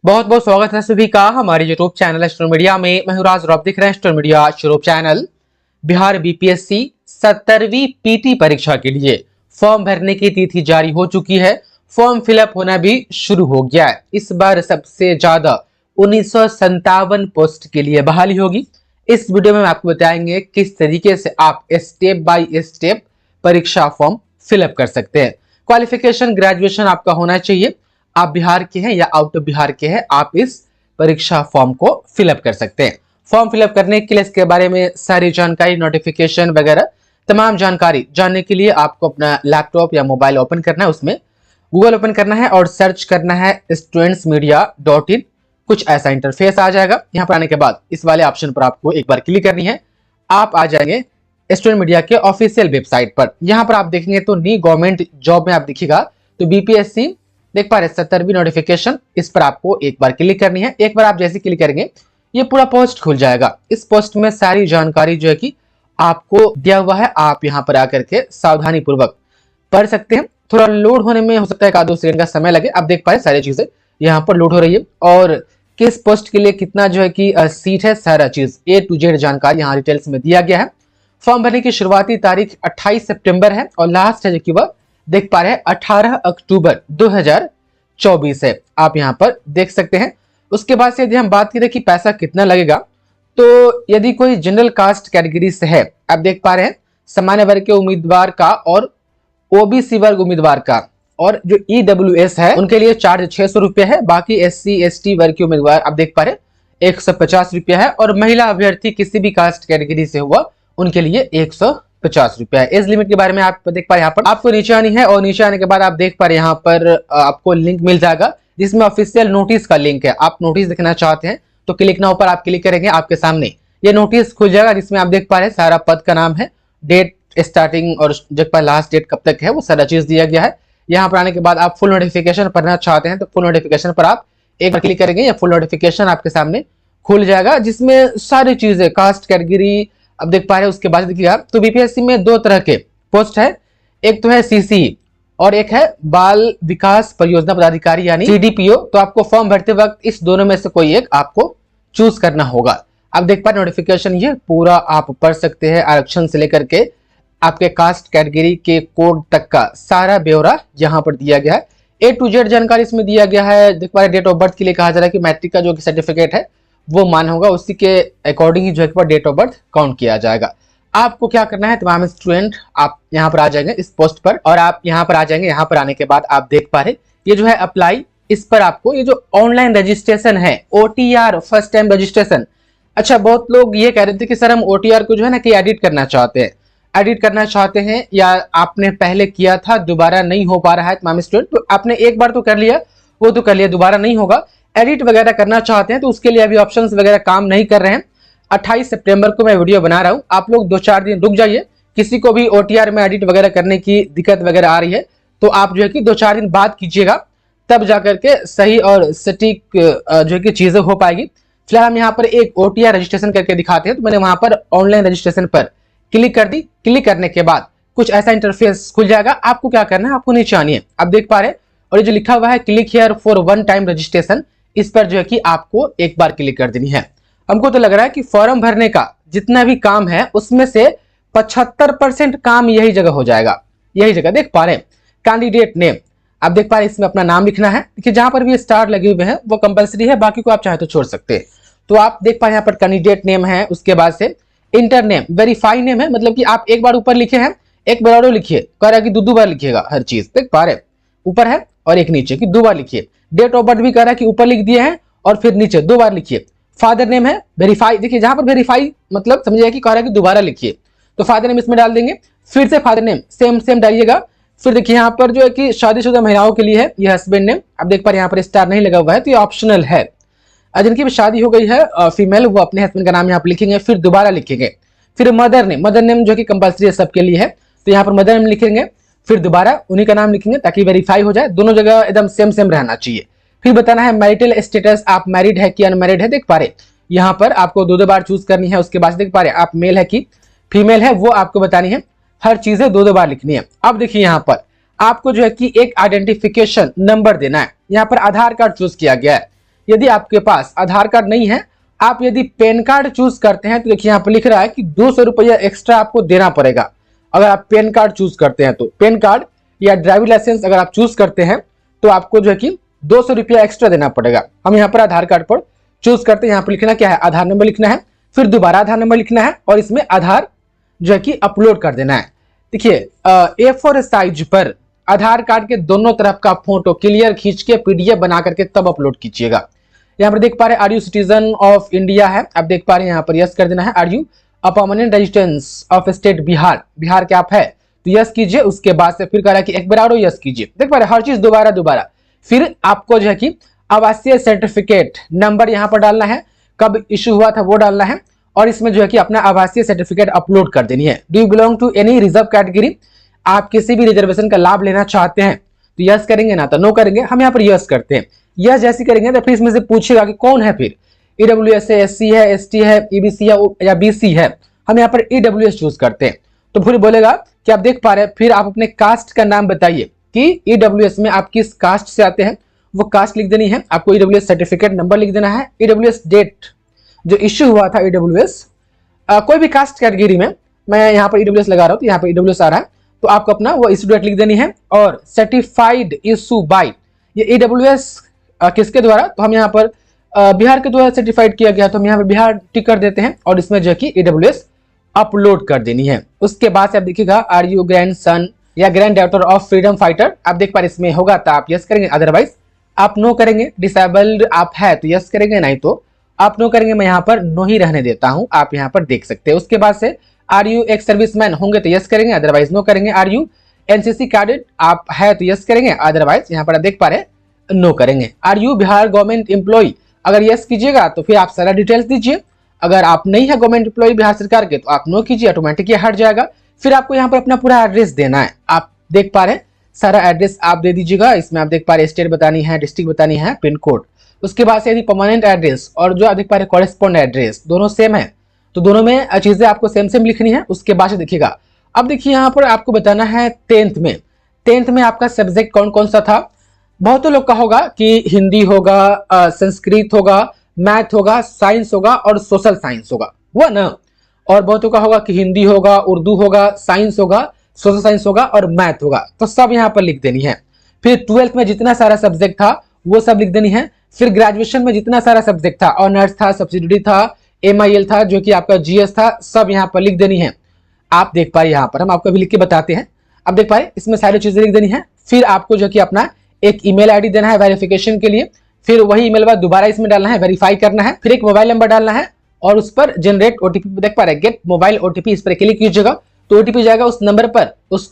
बहुत बहुत स्वागत है सभी का हमारे यूट्यूब चैनल एस्ट्रो मीडिया में। मैं हूं राज और आप देख रहे हैं Astro Media YouTube channel. Bihar BPSC 17वीं पीटी परीक्षा के लिए फॉर्म भरने की तिथि जारी हो चुकी है। फॉर्म फिलअप होना भी शुरू हो गया है। इस बार सबसे ज्यादा 1957 पोस्ट के लिए बहाली होगी। इस वीडियो में हम आपको बताएंगे किस तरीके से आप स्टेप बाय स्टेप परीक्षा फॉर्म फिलअप कर सकते हैं। क्वालिफिकेशन ग्रेजुएशन आपका होना चाहिए। आप बिहार के हैं या आउट ऑफ बिहार के हैं, आप इस परीक्षा फॉर्म को फिलअप कर सकते हैं। फॉर्म फिलअप करने के लिए इसके बारे में सारी जानकारी, नोटिफिकेशन वगैरह तमाम जानकारी जानने के लिए आपको अपना लैपटॉप या मोबाइल ओपन करना है, उसमें गूगल ओपन करना है और सर्च करना है studentsmedia.in। कुछ ऐसा इंटरफेस आ जाएगा। यहाँ पर आने के बाद इस वाले ऑप्शन पर आपको एक बार क्लिक करनी है। आप आ जाएंगे स्टूडेंट मीडिया के ऑफिशियल वेबसाइट पर। यहाँ पर आप देखेंगे तो न्यू गवर्नमेंट जॉब में आप देखिएगा तो बीपीएससी देख पा रहे 17वीं नोटिफिकेशन, इस पर आपको एक बार क्लिक करनी है। एक बार आप जैसे क्लिक करेंगे ये पूरा पोस्ट खुल जाएगा। इस पोस्ट में सारी जानकारी जो है कि आपको दिया हुआ है, आप यहाँ पर आकर के सावधानी पूर्वक पढ़ सकते हैं। थोड़ा लोड होने में हो सकता है 1-2 सेकंड का समय लगे। आप देख पाए सारी चीजें यहाँ पर लोड हो रही है और किस पोस्ट के लिए कितना जो है कि सीट है, सारा चीज A to Z जानकारी यहाँ डिटेल्स में दिया गया है। फॉर्म भरने की शुरुआती तारीख 28 सितंबर है और लास्ट है जो कि वह देख पा रहे हैं 18 अक्टूबर 2024 है। आप यहाँ पर देख सकते हैं। उसके बाद से यदि हम बात करें कि पैसा कितना लगेगा, तो यदि कोई जनरल कास्ट कैटेगरी से है, आप देख पा रहे हैं सामान्य वर्ग के उम्मीदवार का और ओबीसी वर्ग उम्मीदवार का और जो ईडब्ल्यूएस है उनके लिए चार्ज 600 रुपया है। बाकी SC/ST वर्ग के उम्मीदवार आप देख पा रहे हैं 150 रुपया है और महिला अभ्यर्थी किसी भी कास्ट कैटेगरी से हुआ उनके लिए 150 रुपया है। एज लिमिट के बारे में आप देख पा रहे हैं, यहाँ पर आपको नीचे आनी है और नीचे आने के बाद आप देख पा रहे हैं यहाँ पर आपको लिंक मिल जाएगा जिसमें ऑफिशियल नोटिस का लिंक है। आप नोटिस देखना चाहते हैं तो क्लिक नाउ पर आप क्लिक करेंगे, आपके सामने ये नोटिस खुल जाएगा जिसमें आप देख पा रहे हैं सारा पद का नाम है, डेट स्टार्टिंग और जब पर लास्ट डेट कब तक है वो सारा चीज दिया गया है। यहाँ पर आने के बाद आप फुल नोटिफिकेशन पढ़ना चाहते हैं तो फुल नोटिफिकेशन पर आप एक बार क्लिक करेंगे, या फुल नोटिफिकेशन आपके सामने खुल जाएगा जिसमें सारी चीजें कास्ट कैटेगरी अब देख पा रहे हैं। उसके बाद देखिएगा तो बीपीएससी में 2 तरह के पोस्ट है, एक तो है सीसी और एक है बाल विकास परियोजना पदाधिकारी यानी CDPO। तो आपको फॉर्म भरते वक्त इस दोनों में से कोई एक आपको चूज करना होगा। आप देख पा रहे नोटिफिकेशन ये पूरा आप पढ़ सकते हैं, आरक्षण से लेकर के आपके कास्ट कैटेगरी के कोड तक का सारा ब्यौरा यहाँ पर दिया गया है। A to Z जानकारी इसमें दिया गया है। देख पा रहे डेट ऑफ बर्थ के लिए कहा जा रहा है कि मैट्रिक का जो सर्टिफिकेट है वो मान होगा, उसी के अकॉर्डिंग ही जो है डेट ऑफ बर्थ काउंट किया जाएगा। आपको क्या करना है, तमाम स्टूडेंट आप यहाँ पर आ जाएंगे इस पोस्ट पर और आप यहाँ पर आ जाएंगे। यहाँ पर आने के बाद आप देख पा रहे ये जो है अप्लाई, इस पर आपको ये जो ऑनलाइन रजिस्ट्रेशन है OTR फर्स्ट टाइम रजिस्ट्रेशन। अच्छा, बहुत लोग ये कह रहे थे कि सर हम OTR को जो है ना कि एडिट करना चाहते हैं या आपने पहले किया था दोबारा नहीं हो पा रहा है तमाम स्टूडेंट, तो आपने एक बार तो कर लिया वो तो कर लिया, दोबारा नहीं होगा। एडिट वगैरह करना चाहते हैं तो उसके लिए अभी ऑप्शंस वगैरह काम नहीं कर रहे हैं। 28 सितंबर को मैं वीडियो बना रहा हूं, आप लोग 2-4 दिन रुक जाइए। किसी को भी OTR में एडिट वगैरह करने की दिक्कत वगैरह आ रही है तो आप जो है कि 2-4 दिन बाद कीजिएगा, तब जाकर के सही और सटीक जो है कि चीजें हो पाएगी। फिलहाल हम यहाँ पर एक OTR रजिस्ट्रेशन करके दिखाते हैं। तो मैंने वहां पर ऑनलाइन रजिस्ट्रेशन पर क्लिक कर दी। क्लिक करने के बाद कुछ ऐसा इंटरफेस खुल जाएगा। आपको क्या करना है, आपको नीचे आनी है, आप देख पा रहे हैं और ये जो लिखा हुआ है click here for one time registration, इस पर जो है कि आपको एक बार क्लिक कर देनी है। हमको तो लग रहा है कि फॉर्म भरने का जितना भी काम है उसमें से 75% काम यही जगह हो जाएगा। यही जगह देख पा रहे हैं कैंडिडेट नेम, आप देख पा रहे हैं इसमें अपना नाम लिखना है। देखिए जहां पर भी स्टार लगे हुए हैं वो कंपलसरी है, बाकी को आप चाहे तो छोड़ सकते हैं। तो आप देख पा रहे हैं यहाँ पर कैंडिडेट नेम है, उसके बाद से इंटर नेम, वेरीफाई नेम है, मतलब कि आप एक बार ऊपर लिखे हैं, एक बार और लिखिए, कह रहा है कि 2 बार लिखिएगा हर चीज। देख पा रहे हैं ऊपर है और एक नीचे की 2 बार लिखिए। डेट ऑफ बर्थ भी कह रहा है कि ऊपर लिख दिए हैं और फिर नीचे 2 बार लिखिए। फादर नेम है वेरीफाई, देखिए जहां पर वेरीफाई मतलब समझिए कि कह रहा है कि दोबारा लिखिए, तो फादर नेम इसमें डाल देंगे। फिर से फादर नेम सेम डालिएगा। फिर देखिए यहाँ पर जो है कि शादीशुदा महिलाओं के लिए है ये हस्बैंड नेम, आप देख पा रहे हैं यहाँ पर स्टार नहीं लगा हुआ है तो ये ऑप्शनल है। जिनकी भी शादी हो गई है फीमेल, वो अपने हस्बैंड का नाम यहाँ पर लिखेंगे, फिर दोबारा लिखेंगे। फिर मदर नेम जो कि कंपलसरी है सबके लिए है, तो यहाँ पर मदर नेम लिखेंगे, फिर दोबारा उन्हीं का नाम लिखेंगे ताकि वेरीफाई हो जाए। दोनों जगह एकदम सेम रहना चाहिए। फिर बताना है मैरिटल स्टेटस, आप मैरिड है कि अनमैरिड है। देख पा रहे यहाँ पर आपको 2 बार चूज करनी है। उसके बाद देख पा रहे आप मेल है कि फीमेल है वो आपको बतानी है। हर चीजें 2 बार लिखनी है। अब देखिए यहाँ पर आपको जो है कि एक आइडेंटिफिकेशन नंबर देना है। यहाँ पर आधार कार्ड चूज किया गया है। यदि आपके पास आधार कार्ड नहीं है, आप यदि पैन कार्ड चूज करते हैं तो देखिए यहाँ पर लिख रहा है कि 200 रुपया एक्स्ट्रा आपको देना पड़ेगा। अगर आप पैन कार्ड चूज करते हैं तो पैन कार्ड या ड्राइविंग लाइसेंस अगर आप चूज करते हैं तो आपको जो है कि 200 रुपया एक्स्ट्रा देना पड़ेगा। हम यहाँ पर आधार कार्ड पर चूज करते हैं, यहाँ पर लिखना क्या है, आधार नंबर लिखना है, फिर दोबारा आधार नंबर लिखना है और इसमें आधार जो है कि अपलोड कर देना है। देखिए A4 साइज पर आधार कार्ड के दोनों तरफ का फोटो क्लियर खींच के PDF बना करके तब अपलोड कीजिएगा। यहाँ पर देख पा रहे हैं are you citizen of India है, आप देख पा रहे हैं यहाँ पर यस कर देना है। Are you a permanent residence of state Bihar, Bihar के आप है तो यस कीजिए। उसके बाद से फिर कह रहा है कि एक बार और यस कीजिए। देख पा रहे हर चीज दोबारा। फिर आपको जो है कि आवासीय सर्टिफिकेट नंबर यहाँ पर डालना है, कब इशू हुआ था वो डालना है और इसमें जो है कि अपना आवासीय सर्टिफिकेट अपलोड कर देनी है। Do you belong to any reserve category, आप किसी भी रिजर्वेशन का लाभ लेना चाहते हैं तो यस करेंगे, ना तो नो करेंगे। हम यहाँ पर यस करते हैं। यस जैसे करेंगे तो फिर इसमें से पूछेगा कि कौन है, फिर EWS है, SC है, ST है, EBC है या BC है। हम यहाँ पर EWS चूज करते हैं तो फिर बोलेगा कि आप देख पा रहे हैं, फिर आप अपने कास्ट का नाम बताइए कि EWS में आप किस कास्ट से आते हैं, वो कास्ट लिख देनी है। आपको EWS सर्टिफिकेट नंबर लिख देना है, EWS डेट जो इश्यू हुआ था EWS कोई भी कास्ट कैटेगरी में, मैं यहाँ पर EWS लगा रहा हूँ तो यहाँ पर EWS आ रहा है तो आपको अपना वो इश्यू डेट लिख देनी है। और सर्टिफाइड इशू बाय, ये EWS किसके द्वारा, तो हम यहाँ पर बिहार के द्वारा सर्टिफाइड किया गया तो हम यहाँ पर बिहार टिक कर देते हैं और इसमें जो है कि EWS अपलोड कर देनी है। उसके बाद से आप देखिएगा आर यू ग्रैंड सन या grand daughter of freedom fighter, आप देख पा रहे इसमें होगा तो आप यस करेंगे, अदरवाइज आप नो करेंगे। डिसेबल्ड आप है तो यस करेंगे, नहीं तो आप नो करेंगे। मैं यहाँ पर नो ही रहने देता हूँ, आप यहाँ पर देख सकते हैं। उसके बाद से आर यू एक सर्विसमैन होंगे तो यस करेंगे, अदरवाइज नो करेंगे। आर यू NCC कैडेट आप है तो यस करेंगे, अदरवाइज यहाँ पर आप देख पा रहे नो करेंगे। Are you Bihar government employ, अगर यस कीजिएगा तो फिर आप सारा डिटेल्स दीजिए। अगर आप नहीं है गवर्नमेंट एम्प्लॉय बिहार सरकार के तो आप नो कीजिए, ऑटोमेटिक ये हट जाएगा। फिर आपको यहाँ पर अपना पूरा एड्रेस देना है, आप देख पा रहे हैं सारा एड्रेस आप दे दीजिएगा। इसमें आप देख पा रहे हैं स्टेट बतानी है, डिस्ट्रिक्ट बतानी है, पिन कोड। उसके बाद से यदि परमानेंट एड्रेस और जो आप देख पा रहे हैं कॉरेस्पॉन्ड एड्रेस दोनों सेम है तो दोनों में चीजें आपको सेम लिखनी है। उसके बाद से देखिएगा, अब देखिए यहाँ पर आपको बताना है 10th में आपका सब्जेक्ट कौन कौन सा था। बहुतों लोग का होगा कि हिंदी होगा, संस्कृत होगा, मैथ होगा, साइंस होगा और सोशल साइंस होगा, हुआ ना। और बहुतों का होगा कि हिंदी होगा, उर्दू होगा, साइंस होगा, सोशल साइंस होगा और मैथ होगा, तो सब यहाँ पर लिख देनी है। फिर 12th में जितना सारा सब्जेक्ट था वो सब लिख देनी है। फिर ग्रेजुएशन में जितना सारा सब्जेक्ट था, ऑनर्स था, सब्सिडियरी था, MIL था, जो कि आपका GS था, सब यहाँ पर लिख देनी है। आप देख पाए यहाँ पर हम आपको अभी लिख के बताते हैं। अब देख पाए इसमें सारी चीजें लिख देनी है। फिर आपको जो कि अपना एक ईमेल आईडी देना है वेरिफिकेशन के लिए, फिर वही ईमेल बाद दोबारा इसमें डालना है, वेरीफाई करना है। फिर एक मोबाइल नंबर डालना है और उस पर जनरेट OTP देख पा रहे हैं, गेट मोबाइल OTP, इस पर क्लिक कीजिएगा तो OTP जाएगा उस नंबर पर, उस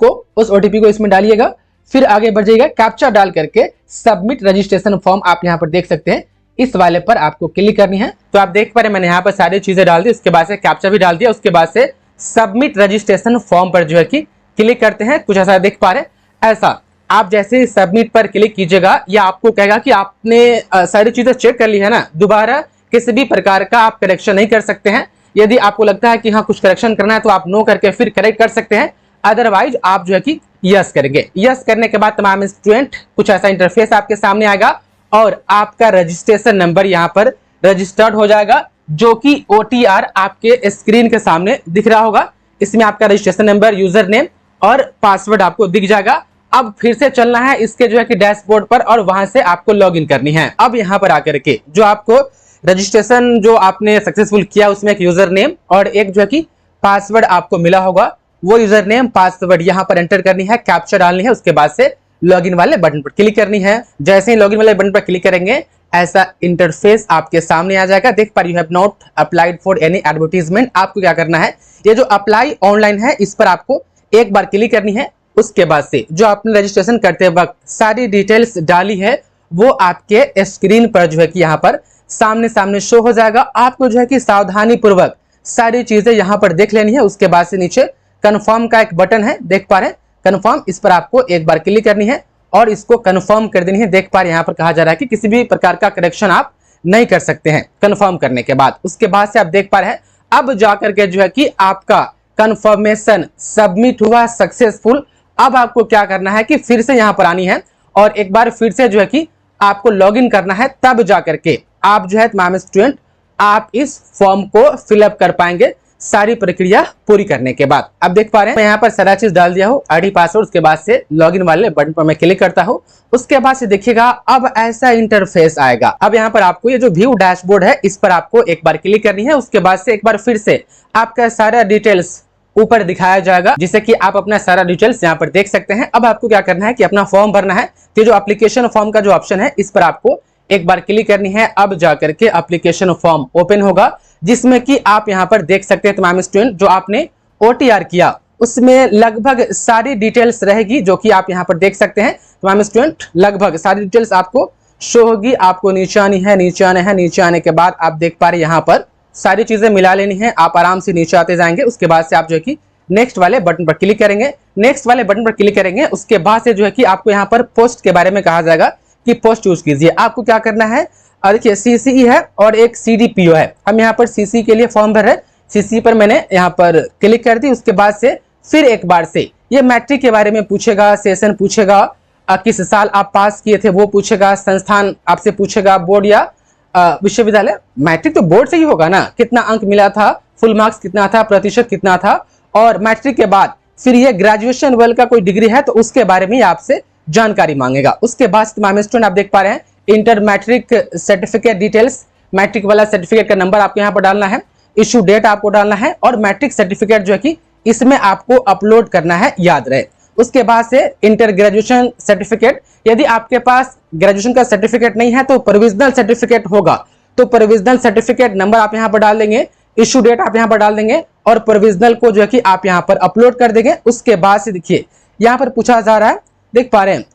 OTP को इसमें डालिएगा। फिर आगे बढ़ जाइएगा, कैप्चा डाल करके सबमिट रजिस्ट्रेशन फॉर्म आप यहाँ पर देख सकते हैं, इस वाले पर आपको क्लिक करनी है। तो आप देख पा रहे हैं मैंने यहाँ पर सारी चीजें डाल दी, उसके बाद से कैप्चा भी डाल दिया, उसके बाद से सबमिट रजिस्ट्रेशन फॉर्म पर जो है कि क्लिक करते हैं। कुछ ऐसा देख पा रहे हैं, ऐसा आप जैसे सबमिट पर क्लिक कीजिएगा या आपको कहेगा कि आपने सारी चीजें चेक कर ली है ना, दोबारा किसी भी प्रकार का आप करेक्शन नहीं कर सकते हैं। यदि आपको लगता है कि हाँ कुछ करेक्शन करना है तो आप नो करके फिर करेक्ट कर सकते हैं, अदरवाइज आप जो है कि यस करेंगे। यस करने के बाद तमाम स्टूडेंट कुछ ऐसा इंटरफेस आपके सामने आएगा और आपका रजिस्ट्रेशन नंबर यहाँ पर रजिस्टर्ड हो जाएगा, जो कि OTR आपके स्क्रीन के सामने दिख रहा होगा। इसमें आपका रजिस्ट्रेशन नंबर, यूजर नेम और पासवर्ड आपको दिख जाएगा। अब फिर से चलना है इसके जो है कि डैशबोर्ड पर और वहां से आपको लॉगिन करनी है। अब यहाँ पर आकर के जो आपको रजिस्ट्रेशन जो आपने सक्सेसफुल किया उसमें एक यूजर नेम और एक जो है कि पासवर्ड आपको मिला होगा, वो यूजर नेम पासवर्ड यहाँ पर एंटर करनी है, कैप्चा डालनी है, उसके बाद से लॉगिन वाले बटन पर क्लिक करनी है। जैसे ही लॉगिन वाले बटन पर क्लिक करेंगे ऐसा इंटरफेस आपके सामने आ जाएगा। देख पा रहे, you have not applied for any advertisement. आपको क्या करना है, ये जो अप्लाई ऑनलाइन है इस पर आपको एक बार क्लिक करनी है। उसके बाद से जो आपने रजिस्ट्रेशन करते वक्त सारी डिटेल्स डाली है वो आपके स्क्रीन पर जो है कि यहाँ पर सामने शो हो जाएगा। आपको जो है कि सावधानी पूर्वक सारी चीजें यहाँ पर देख लेनी है। उसके बाद से नीचे कंफर्म का एक बटन है, देख पा रहे हैं कंफर्म, इस पर आपको एक बार क्लिक करनी है और इसको कंफर्म कर देनी है। देख पा रहे हैं यहाँ पर कहा जा रहा है कि किसी भी प्रकार का करेक्शन आप नहीं कर सकते हैं कंफर्म करने के बाद। उसके बाद से आप देख पा रहे हैं अब जाकर के जो है कि आपका कंफर्मेशन सबमिट हुआ सक्सेसफुल। अब आपको क्या करना है कि फिर से यहाँ पर आनी है और एक बार फिर से जो है कि आपको लॉगिन करना है, तब जा करके आप जो है तमाम स्टूडेंट आप इस फॉर्म को फिलअप कर पाएंगे सारी प्रक्रिया पूरी करने के बाद। अब देख पा रहे हैं मैं यहाँ पर सारा चीज डाल दिया हूँ, आईडी पासवर्ड। उसके बाद से लॉगिन वाले बटन पर मैं क्लिक करता हूँ। उसके बाद से देखिएगा अब ऐसा इंटरफेस आएगा। अब यहाँ पर आपको ये जो व्यू डैशबोर्ड है इस पर आपको एक बार क्लिक करनी है। उसके बाद से एक बार फिर से आपका सारा डिटेल्स ऊपर दिखाया जाएगा, जिससे कि आप अपना सारा डिटेल्स यहाँ पर देख सकते हैं। अब आपको क्या करना है कि अपना फॉर्म भरना है। तो जो एप्लीकेशन फॉर्म का जो ऑप्शन है इस पर आपको एक बार क्लिक करनी है। अब जाकर के एप्लीकेशन फॉर्म ओपन होगा, जिसमें कि आप यहाँ पर देख सकते हैं तमाम स्टूडेंट जो आपने OTR किया उसमें लगभग सारी डिटेल्स रहेगी, जो कि आप यहाँ पर देख सकते हैं तमाम स्टूडेंट। लगभग सारी डिटेल्स आपको शो होगी। आपको नीचे आनी है, नीचे आना है। नीचे आने के बाद आप देख पा रहे हैं यहाँ पर सारी चीजें मिला लेनी है। आप आराम से नीचे आते जाएंगे। उसके बाद से आप जो है कि नेक्स्ट वाले बटन पर क्लिक करेंगे। नेक्स्ट वाले बटन पर क्लिक करेंगे उसके बाद से जो है कि आपको यहाँ पर पोस्ट के बारे में कहा जाएगा कि पोस्ट चूज कीजिए। आपको क्या करना है, देखिए CCE है और एक CDPO है। हम यहाँ पर CCE के लिए फॉर्म भर रहे हैं। CCE पर मैंने यहाँ पर क्लिक कर दी। उसके बाद से फिर एक बार से ये मैट्रिक के बारे में पूछेगा, सेशन पूछेगा, किस साल आप पास किए थे वो पूछेगा, संस्थान आपसे पूछेगा, बोर्ड या विश्वविद्यालय। मैट्रिक तो बोर्ड से ही होगा ना, कितना अंक मिला था, फुल मार्क्स कितना था, प्रतिशत कितना था। और मैट्रिक के बाद फिर ये ग्रेजुएशन लेवल का कोई डिग्री है तो उसके बारे में आपसे जानकारी मांगेगा। उसके बाद तमाम स्टूडेंट आप देख पा रहे हैं inter matric certificate details, matric वाला सर्टिफिकेट का नंबर आपको यहाँ पर डालना है, इशू डेट आपको डालना है और मैट्रिक सर्टिफिकेट जो है कि इसमें आपको अपलोड करना है, याद रहे। उसके बाद से इंटर ग्रेजुएशन सर्टिफिकेट, यदि आपके पास ग्रेजुएशन का सर्टिफिकेट नहीं है तो प्रोविजनल सर्टिफिकेट होगा, तो प्रोविजनल सर्टिफिकेट नंबर आप यहाँ पर डाल देंगे, इशू डेट आप यहाँ पर डाल देंगे और प्रोविजनल को जो है कि आप यहाँ पर अपलोड कर देंगे। उसके बाद से देखिए यहाँ पर पूछा जा रहा है, देख पा रहे हैं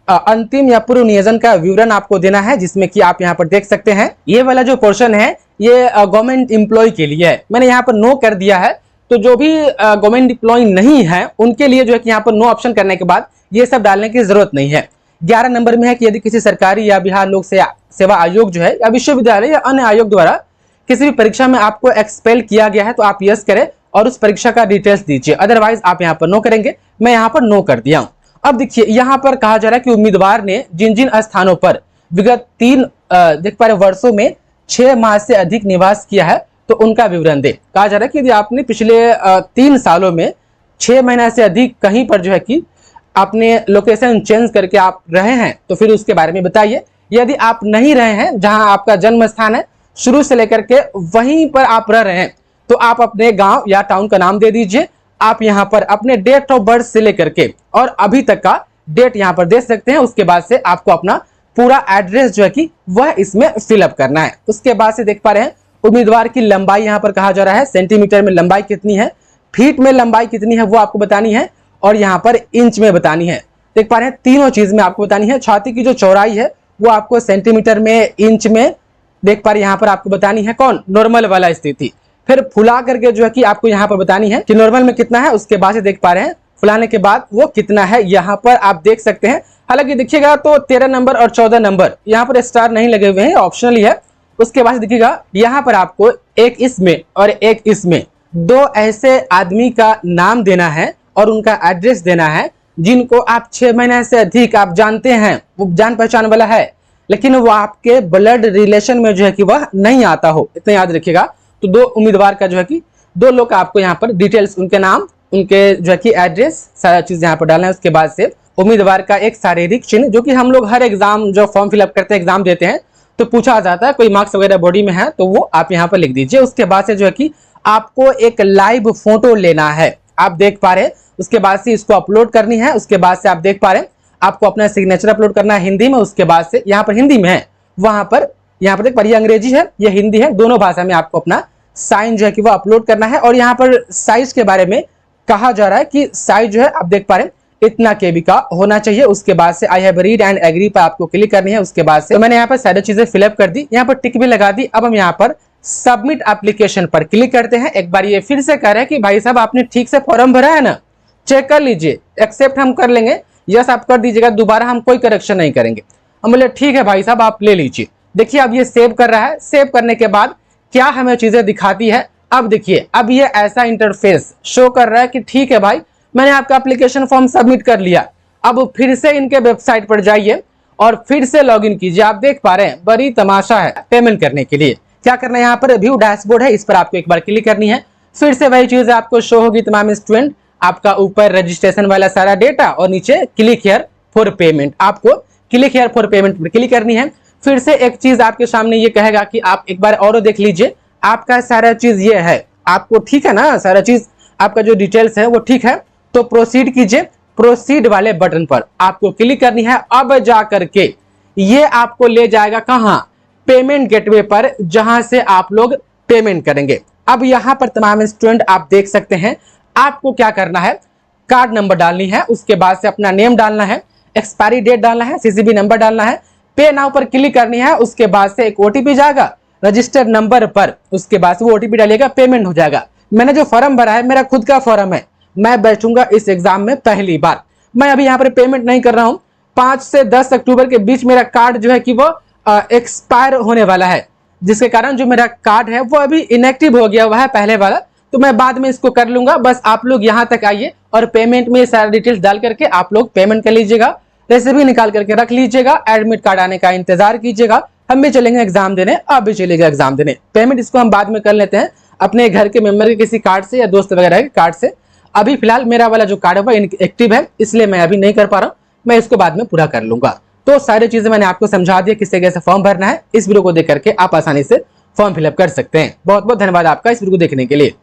अंतिम या पूर्व नियोजन का विवरण आपको देना है, जिसमें कि आप यहाँ पर देख सकते हैं ये वाला जो पोर्शन है ये गवर्नमेंट एम्प्लॉय के लिए है। मैंने यहाँ पर नो कर दिया है, तो जो भी गवर्नमेंट एम्प्लॉय नहीं है उनके लिए जो है कि यहाँ पर नो ऑप्शन करने के बाद ये सब डालने की जरूरत नहीं है। 11 नंबर में है कि यदि किसी सरकारी या बिहार लोक सेवा आयोग जो है या विश्वविद्यालय या अन्य आयोग द्वारा किसी भी परीक्षा में आपको एक्सपेल किया गया है तो आप यस करें और उस परीक्षा का डिटेल्स दीजिए, अदरवाइज आप यहाँ पर नो करेंगे। मैं यहाँ पर नो कर दिया हूँ। अब देखिए यहाँ पर कहा जा रहा है कि उम्मीदवार ने जिन जिन स्थानों पर विगत 3 देख पा रहे वर्षों में 6 माह से अधिक निवास किया है तो उनका विवरण दे। कहा जा रहा है कि यदि आपने पिछले 3 सालों में 6 महीना से अधिक कहीं पर जो है कि आपने लोकेशन चेंज करके आप रहे हैं तो फिर उसके बारे में बताइए। यदि आप नहीं रहे हैं, जहां आपका जन्म स्थान है शुरू से लेकर के वहीं पर आप रह रहे हैं, तो आप अपने गांव या टाउन का नाम दे दीजिए। आप यहां पर अपने डेट ऑफ बर्थ से लेकर के और अभी तक का डेट यहां पर दे सकते हैं। उसके बाद से आपको अपना पूरा एड्रेस जो है कि वह इसमें फिलअप करना है। उसके बाद से देख पा रहे हैं उम्मीदवार की लंबाई यहाँ पर कहा जा रहा है, सेंटीमीटर में लंबाई कितनी है, फीट में लंबाई कितनी है वो आपको बतानी है और यहाँ पर इंच में बतानी है। देख पा रहे हैं तीनों चीज में आपको बतानी है। छाती की जो चौड़ाई है वो आपको सेंटीमीटर में, इंच में देख पा रहे यहाँ पर आपको बतानी है, कौन नॉर्मल वाला स्थिति। फिर फुला करके जो है कि आपको यहाँ पर बतानी है कि नॉर्मल में कितना है। उसके बाद से देख पा रहे हैं फुलाने के बाद वो कितना है, यहाँ पर आप देख सकते हैं। हालांकि देखिएगा तो 13 नंबर और 14 नंबर यहाँ पर स्टार नहीं लगे हुए हैं, ऑप्शनली है। उसके बाद देखिएगा यहाँ पर आपको एक इसमें और एक इसमें 2 ऐसे आदमी का नाम देना है और उनका एड्रेस देना है जिनको आप 6 महीने से अधिक आप जानते हैं, वो जान पहचान वाला है, लेकिन वो आपके ब्लड रिलेशन में जो है कि वह नहीं आता हो, इतना याद रखिएगा। तो 2 उम्मीदवार का जो है कि 2 लोग का आपको यहाँ पर डिटेल्स, उनके नाम, उनके जो है कि एड्रेस, सारा चीज यहाँ पर डालना है। उसके बाद से उम्मीदवार का एक शारीरिक चिन्ह, जो कि हम लोग हर एग्जाम जो फॉर्म फिलअप करते हैं, एग्जाम देते हैं तो पूछा जाता है, कोई मार्क्स वगैरह बॉडी में है तो वो आप यहाँ पर लिख दीजिए। उसके बाद से जो है कि आपको एक लाइव फोटो लेना है, आप देख पा रहे हैं। उसके बाद से इसको अपलोड करनी है। उसके बाद से आप देख पा रहे हैं आपको अपना सिग्नेचर अपलोड करना है हिंदी में। उसके बाद से यहाँ पर हिंदी में है, वहां पर यहाँ पर देख पर अंग्रेजी है, ये हिंदी है, दोनों भाषा में आपको अपना साइन जो है कि वो अपलोड करना है। और यहाँ पर साइज के बारे में कहा जा रहा है कि साइज जो है आप देख पा रहे हैं इतना केबी का होना चाहिए। उसके बाद से I have read and agree पर आपको क्लिक करनी है। उसके बाद से तो मैंने यहाँ पर सारी चीजें फिलअप कर दी, यहाँ पर टिक भी लगा दी। अब हम यहाँ पर सबमिट एप्लीकेशन पर क्लिक करते हैं। एक बार ये फिर से कह रहे हैं कि भाई साहब आपने ठीक से फॉर्म भरा है ना, चेक कर लीजिए, एक्सेप्ट हम कर लेंगे, यस आप कर दीजिएगा, दोबारा हम कोई करेक्शन नहीं करेंगे। हम बोले ठीक है भाई साहब आप ले लीजिए। देखिए अब ये सेव कर रहा है। सेव करने के बाद क्या हमें चीजें दिखाती है, अब देखिए अब ये ऐसा इंटरफेस शो कर रहा है कि ठीक है भाई मैंने आपका एप्लीकेशन फॉर्म सबमिट कर लिया। अब फिर से इनके वेबसाइट पर जाइए और फिर से लॉगिन कीजिए। आप देख पा रहे हैं बड़ी तमाशा है पेमेंट करने के लिए। क्या करना है, यहाँ पर व्यू डैशबोर्ड है, इस पर आपको एक बार क्लिक करनी है। फिर से वही चीज आपको शो होगी तमाम स्टूडेंट, आपका ऊपर रजिस्ट्रेशन वाला सारा डेटा और नीचे क्लिक हियर फॉर पेमेंट। आपको क्लिक हियर फॉर पेमेंट पर क्लिक करनी है। फिर से एक चीज आपके सामने ये कहेगा कि आप एक बार और देख लीजिए, आपका सारा चीज ये है, आपको ठीक है ना, सारा चीज आपका जो डिटेल्स है वो ठीक है। तो प्रोसीड कीजिए, प्रोसीड वाले बटन पर आपको क्लिक करनी है। अब जा करके ये आपको ले जाएगा कहां, पेमेंट गेटवे पर, जहां से आप लोग पेमेंट करेंगे। अब यहां पर तमाम स्टूडेंट आप देख सकते हैं, आपको क्या करना है, कार्ड नंबर डालनी है, उसके बाद से अपना नेम डालना है, एक्सपायरी डेट डालना है, सीसीबी नंबर डालना है, पे नाउ पर क्लिक करनी है। उसके बाद से एक ओटीपी जाएगा रजिस्टर्ड नंबर पर, उसके बाद से वो ओटीपी डालिएगा, पेमेंट हो जाएगा। मैंने जो फॉर्म भरा है मेरा खुद का फॉर्म है, मैं बैठूंगा इस एग्जाम में पहली बार। मैं अभी यहाँ पर पेमेंट नहीं कर रहा हूँ। 5 से 10 अक्टूबर के बीच मेरा कार्ड जो है कि वो एक्सपायर होने वाला है, जिसके कारण जो मेरा कार्ड है वो अभी इनएक्टिव हो गया हुआ है पहले वाला, तो मैं बाद में इसको कर लूंगा। बस आप लोग यहाँ तक आइए और पेमेंट में सारा डिटेल्स डाल करके आप लोग पेमेंट कर लीजिएगा, रेसिपी निकाल करके रख लीजिएगा, एडमिट कार्ड आने का इंतजार कीजिएगा। हम भी चलेंगे एग्जाम देने, आप भी चलेगा एग्जाम देने। पेमेंट इसको हम बाद में कर लेते हैं अपने घर के मेंबर के किसी कार्ड से या दोस्त वगैरह के कार्ड से। अभी फिलहाल मेरा वाला जो कार्ड है वो एक्टिव है, इसलिए मैं अभी नहीं कर पा रहा हूँ, मैं इसको बाद में पूरा कर लूंगा। तो सारी चीजें मैंने आपको समझा दिया किस तरीके से फॉर्म भरना है। इस वीडियो को देख करके आप आसानी से फॉर्म फिलअप कर सकते हैं। बहुत बहुत धन्यवाद आपका इस वीडियो को देखने के लिए।